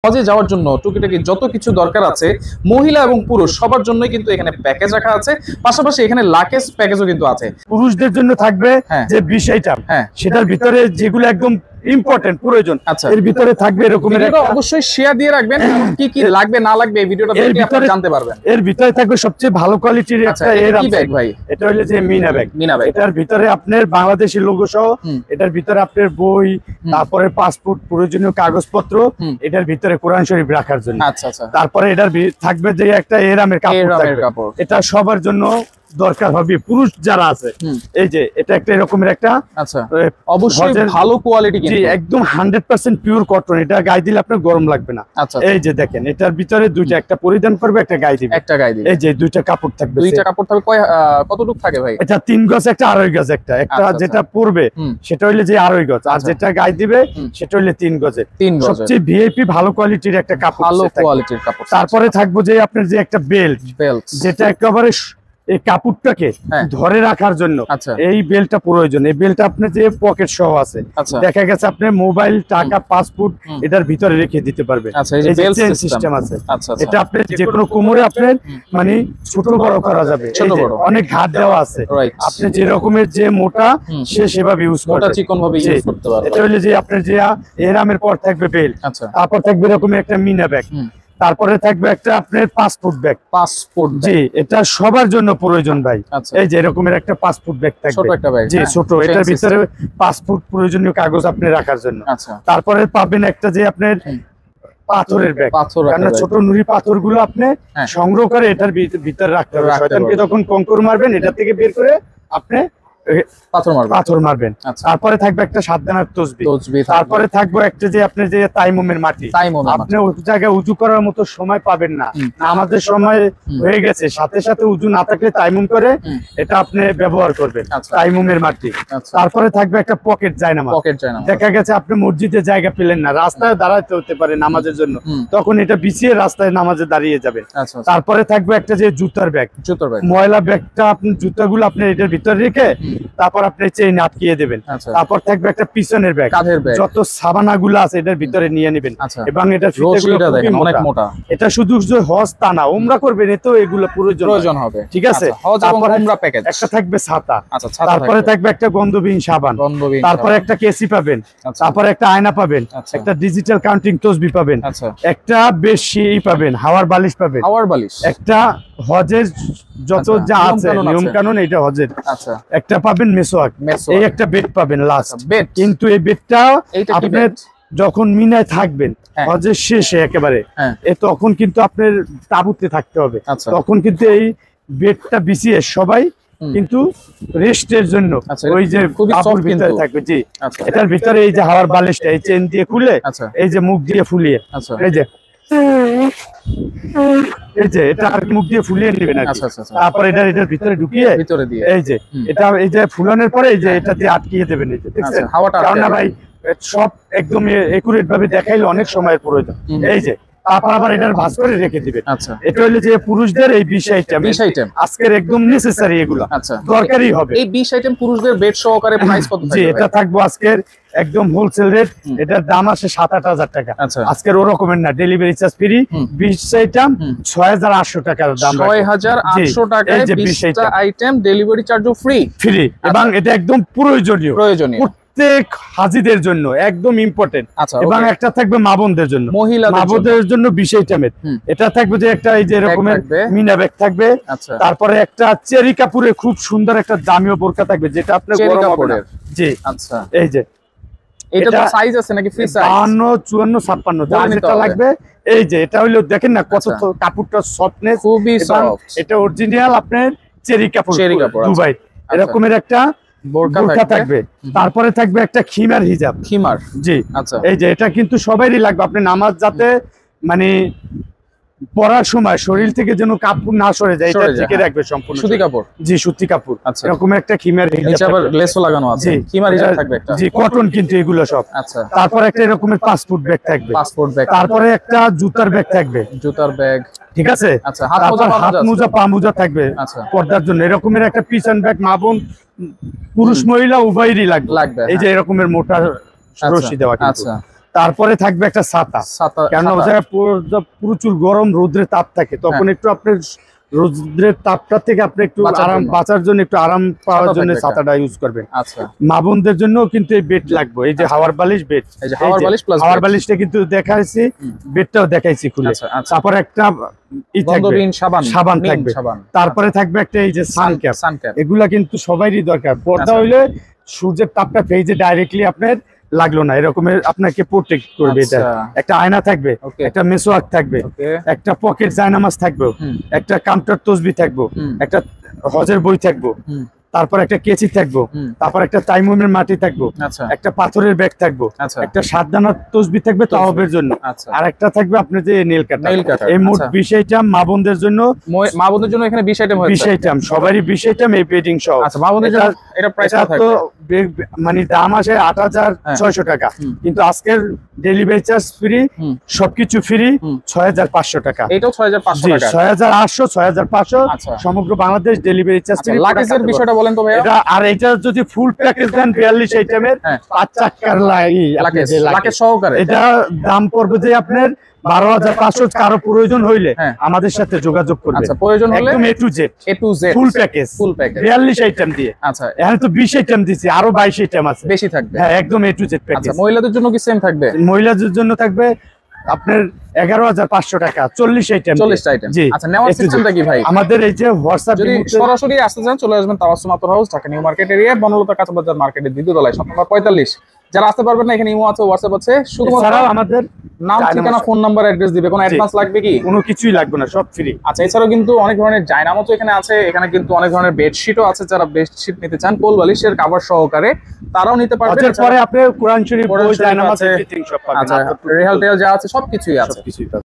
হজে যাওয়ার জন্য টুকিটাকি যত কিছু দরকার আছে মহিলা এবং পুরুষ সবার জন্যই কিন্তু এখানে প্যাকেজ রাখা আছে। পাশাপাশি এখানে লাকেজ প্যাকেজও কিন্তু আছে। পুরুষদের জন্য থাকবে যে বিষয়টা, সেটার ভিতরে যেগুলো একদম ইম্পর্টেন্ট প্রয়োজন, এর ভিতরে থাকবে এরকমের একটা। অবশ্যই শেয়ার দিয়ে রাখবেন কি কি লাগবে না লাগবে এই ভিডিওটা দেখে আপনি জানতে পারবেন। এর ভিতরে থাকবে সবচেয়ে ভালো কোয়ালিটির একটা এর ব্যাগ ভাই, এটা হলো যে মিনা ব্যাগ। এটার ভিতরে আপনার বাংলাদেশি লোগো সহ, এটার ভিতরে আপনার বই, তারপরে পাসপোর্ট, প্রয়োজনীয় কাগজপত্র, এটার ভিতরে কোরআন শরীফ রাখার জন্য। তারপরে এটার থাকবে যে একটা এরামের কাপড়, এটা সবার জন্য দরকার হবে, পুরুষ যারা আছে। এই যে এটা একটা এরকমের একটা অবশ্যই ভালো কোয়ালিটি, একদম 100% পিওর কটন। এটা গায়ে দিলে আপনার গরম লাগবে না। এই যে দেখেন এটার ভিতরে দুইটা, একটা পরিধান করবে, একটা গায়ে দিবে, এই যে দুইটা কাপড় থাকবে। দুইটা কাপড় থাকবে কতটুকু থাকে ভাই? এটা 3 গজ, একটা 2.5 গজ। একটা যেটা পরবে সেটা হইলে যে 2.5 গজ, আর যেটা গায়ে দিবে সেটা হইলে 3 গজের। সবচেয়ে ভিআইপি ভালো কোয়ালিটির একটা কাপড়, ভালো কোয়ালিটির কাপড়। তারপরে থাকবো যে আপনার যে একটা বেল্ট, যেটা একেবারে এই কাপড়টাকে ধরে রাখার জন্য এই বেল্টটা প্রয়োজন। এই বেল্টটা আপনার যে পকেট সহ আছে, দেখা গেছে আপনার মোবাইল, টাকা, পাসপোর্ট এটার ভিতরে রেখে দিতে পারবেন। এই যে চেইন সিস্টেম আছে, এটা আপনার যে কোনো কোমরে আপনার মানে ছোট বড় করা যাবে, অনেক ঘাট দেওয়া আছে। আপনি যে রকমের যে মোটা সে সেভাবে ইউজ করতে, মোটা চিকন ভাবে ইউজ করতে পারবেন। এটা হলো যে আপনার যে এরামের পর থাকবে বেল্ট, তারপর থাকবে এরকমের একটা মিনা ব্যাগ, তারপরে থাকবে একটা আপনার পাসপোর্ট ব্যাগ। জি, এটা সবার জন্য প্রয়োজন ভাই। এই যে এরকমের একটা পাসপোর্ট ব্যাগ থাকবে, ছোট একটা ব্যাগ, জি ছোট। এটার ভিতরে পাসপোর্ট, প্রয়োজনীয় কাগজ আপনি রাখার জন্য। তারপরে পাবেন একটা যে আপনার পাথরের ব্যাগ, কারণ ছোট নুড়ি পাথর গুলো আপনি সংগ্রহ করে এটার ভিতরে রাখতে হবে। শয়তানকে যখন কঙ্কর মারবেন, এটা থেকে বের করে আপনি পাথর মারবেন। তারপরে থাকবে একটা 7 দানার তসবিহ। তারপরে থাকবে একটা যে আপনি যে তাইমুমের মাটি, আপনি ওই জায়গায় উজু করার মতো সময় পাবেন না, আমাদের সময় হয়ে গেছে, সাথে সাথে উজু না থাকলে তাইমুম করে এটা আপনি ব্যবহার করবেন, তাইমুমের মাটি। তারপরে থাকবে একটা পকেট জায়নামাজ। দেখা গেছে আপনি মসজিদে জায়গা পেলেন না, রাস্তায় দাঁড়াতে হতে পারে নামাজের জন্য, তখন এটা বিছিয়ে রাস্তায় নামাজে দাঁড়িয়ে যাবেন। তারপরে থাকবে একটা যে জুতার ব্যাগ, ময়লা ব্যাগটা আপনি জুতাগুলো আপনি এটার ভিতরে রেখে তারপর আপনি চেইন আটকিয়ে দেবেন। তারপর থাকবে একটা পিছনের ব্যাগ, যত সাবানা গুলো আছে এটার ভিতরে নিয়ে নেবেন। এবং এটা অনেক মোটা। এটা শুধু হজ তা না, উমরা করবেন এতেও এগুলো প্রয়োজন হবে, ঠিক আছে। একটা থাকবে ছাতা, তারপরে থাকবে একটা গন্ধবিহীন সাবান, তারপরে একটা কেসি পাবেন, তারপরে একটা আয়না পাবেন, একটা ডিজিটাল কাউন্টিং তসবিহ পাবেন, একটা বেশি পাবেন, হাওয়ার বালিশ পাবেন, একটা হজের যত যা আছে নিয়ম কানুন, এটা হজের একটা পাবেন, মেসোয়াক, এই একটা বেড পাবেন লাস্ট। কিন্তু এই বেডটা আপনি যখন মিনায় থাকবেন হজের শেষে একেবারে, তখন কিন্তু আপনার তাঁবুতে থাকতে হবে, তখন কিন্তু এই বেডটা বিছিয়ে সবাই কিন্তু রেস্টের জন্য ওই যে কাপড় ভিতরে থাকবে। জি, এটার ভিতরে এই যে হাওয়ার বালিশটা এই চেন দিয়ে খুলে, এই যে মুখ দিয়ে ফুলিয়ে, এই যে এটা আর মুখ দিয়ে ফুলিয়ে নেবেন। তারপর এটার ভিতরে ঢুকিয়ে এই যে এটা এই যে ফুলানোর পরে এই যে এটা দিয়ে আটকিয়ে দেবেন। এই যে দেখছেন হাওয়াটা, কারণ না ভাই সব একদম একুরেট ভাবে দেখাইলে অনেক সময়ের প্রয়োজন। এই যে তারপর আবার এটার ভাঁজ করে রেখে দিবেন। এটা হলো যে পুরুষদের এই 20 আইটেম আজকের একদম নেসেসারি, এগুলো দরকারি হবে। এই 20 আইটেম পুরুষদের বেড সহকারে প্রাইস কত থাকবে? জি, এটা থাকবো আজকের একদম হোলসেল রেট, এটার দাম আসে 7-8 টাকা। আজকের ও রকমের না, ডেলিভারি চার্জ ফ্রি। 20 আইটেম 6800 টাকার দাম, 6800 টাকায় 20 আইটেম, ডেলিভারি চার্জও ফ্রি। এবং এটা একদম প্রয়োজনীয় প্রত্যেক হাজিদের জন্য একদম ইম্পর্টেন্ট। এবং একটা থাকবে মা বোনদের জন্য, মহিলাদের জন্য 20 আইটেমের। এটা থাকবে যে একটা এই যে এরকমের মিনা ব্যাগ থাকবে, তারপরে একটা চেরি কাপড়ের খুব সুন্দর একটা জামিও বোরকা থাকবে, যেটা আপনার গরম হবে না। জি, আচ্ছা, এই যে এটা তো সাইজ আছে নাকি ফ্রি সাইজ? 52, 54, 56 যেটা লাগবে। এই যে এটা হলো দেখেন না কত কাপড়টা সফটনেস, খুবই সফট। এটা অরিজিনাল আপনার চেরি কাপড়, দুবাই এরকমের একটা বোরকা থাকবে। তারপরে থাকবে একটা খিমার হিজাব। জি, আচ্ছা, এই যে এটা কিন্তু সবারই লাগবে। আপনি নামাজ যাতে মানে পরার সময় শরীর থেকে যেন কাপড় না সরে যায়, এটা থেকে রাখবে সম্পূর্ণ সুতি কাপড়। জি, সুতি কাপড়। এরকম একটা খিমার হিজাব, লেসও লাগানো আছে। খিমার হিজাব থাকবে একটা। জি, কটন কিন্তু এগুলো সব। আচ্ছা, তারপর একটা এরকমের পাসপোর্ট ব্যাগ থাকবে, তারপরে একটা জুতার ব্যাগ থাকবে, জুতার ব্যাগ, ঠিক আছে। আচ্ছা, হাত মোজা, পা মোজা থাকবে পর্দার জন্য। এরকমের একটা পিছন ব্যাগ, মা বোন পুরুষ মহিলা উভয়েরই লাগবে। এই যে এরকমের মোটা রশি দেওয়া। আচ্ছা, তারপরে থাকবে একটা ছাতা, কেন ওই জায়গায় প্রচুর গরম রৌদ্রের তাপ থাকে, তখন একটু আপনার রৌদ্রের তাপটা থেকে আপনি একটু আরাম বাঁচার জন্য, একটু আরাম পাওয়ার জন্য ছাতাটা ইউজ করবেন। আচ্ছা, মা বোনদের জন্য কিন্তু এই বেড লাগবে, এই যে হাওয়ার বালিশ বেড, এই যে হাওয়ার বালিশ প্লাস হাওয়ার বালিশটা কিন্তু দেখাইছি, বেডটাও দেখাইছি খুলে। তারপরে একটা সাবান থাকবে, তারপরে থাকবে একটা এই যে সানক্যাপ, এগুলা কিন্তু সবারই দরকার। পর্দা হইলে সূর্যের তাপটা ফেজে ডাইরেক্টলি আপনার লাগলো না, এরকমের আপনাকে প্রোটেক্ট করবে। এটা একটা আয়না থাকবে, একটা মেসোয়াক থাকবে, একটা পকেট জায়নামাজ থাকবে, একটা কাউন্টার তসবি থাকবে, একটা হজের বই থাকবে, তারপর একটা কেচি থাকবো, তারপর একটা তাইমুমের মাটি থাকবো, একটা পাথরের ব্যাগ থাকবো, একটা সাতদানা তসবি থাকবে তাওয়াবের জন্য, আর একটা থাকবে আপনার যে নেল কাটার। এই মোট 20 আইটেম মা বোনদের জন্য। মা বোনদের জন্য এখানে 20 আইটেম হয়েছে, 20 আইটেম সবারই 20 আইটেম এই বেডিং সহ। আচ্ছা, মা বোনদের জন্য এটা প্রাইস কত থাকবে? মানে দাম আসে 8600 টাকা, কিন্তু আজকের ডেলিভারি চার্জ ফ্রি, সবকিছু ফ্রি, 6500 টাকা। এটাও 6500 টাকা, 6800 6500 সমগ্র বাংলাদেশ ডেলিভারি চার্জ ফ্রি। লাগেজের বিষয়টা বলেন তো ভাইয়া। আর এটা যদি ফুল প্যাকেজ দেন 42 আইটেমের 5 চাকার লাগেজ সহকারে, এটা দাম পড়বে যে আপনার 12500। কারো প্রয়োজন হইলে আমাদের সাথে যোগাযোগ করবে। আচ্ছা, প্রয়োজন হলে একদম A to Z full package 42 item দিয়ে। আচ্ছা, এখানে তো 20 আইটেম দিছি, আরো 22 আইটেম আছে, বেশি থাকবে। হ্যাঁ, একদম A to Z প্যাকেজ। আচ্ছা, মহিলাদের জন্য কি সেম থাকবে? মহিলাদের জন্য থাকবে আপনার 11500 টাকা, 40 আইটেম। জি। আচ্ছা, নেওয়ার সিস্টেমটা কি ভাই? আমাদের এই যে হোয়াটসঅ্যাপ, যদি সরাসরি আসতে চান চলে আসবেন Tabassum Attar house, Dhaka new market area, Bonolota কাঁচাবাজার মার্কেটের দ্বিতীয় তলায়, শপ নাম্বার 45। যারা আসতে পারবেন না, এখানে ইমো আছে, হোয়াটসঅ্যাপ আছে, শুধুমাত্র আমাদের নাম, ঠিকানা, ফোন নাম্বার, অ্যাড্রেস দিবে। কোনো অ্যাডভান্স লাগবে কি? কোনো কিছুই লাগবে না, সব ফ্রি। আচ্ছা, এছাড়াও কিন্তু অনেক ধরনের জায়নামাজও এখানে আছে, এখানে কিন্তু অনেক ধরনের বেডশিটও আছে। যারা বেডশিট নিতে চান কোল বালিশের কভার সহকারে, তারাও নিতে পারবেন। এরপরে আপনি কোরআন শরীফ, বই, জায়নামাজ, এভরিথিং সব পাবেন। আচ্ছা, রেহাল টেহাল যা আছে সবকিছুই আছে।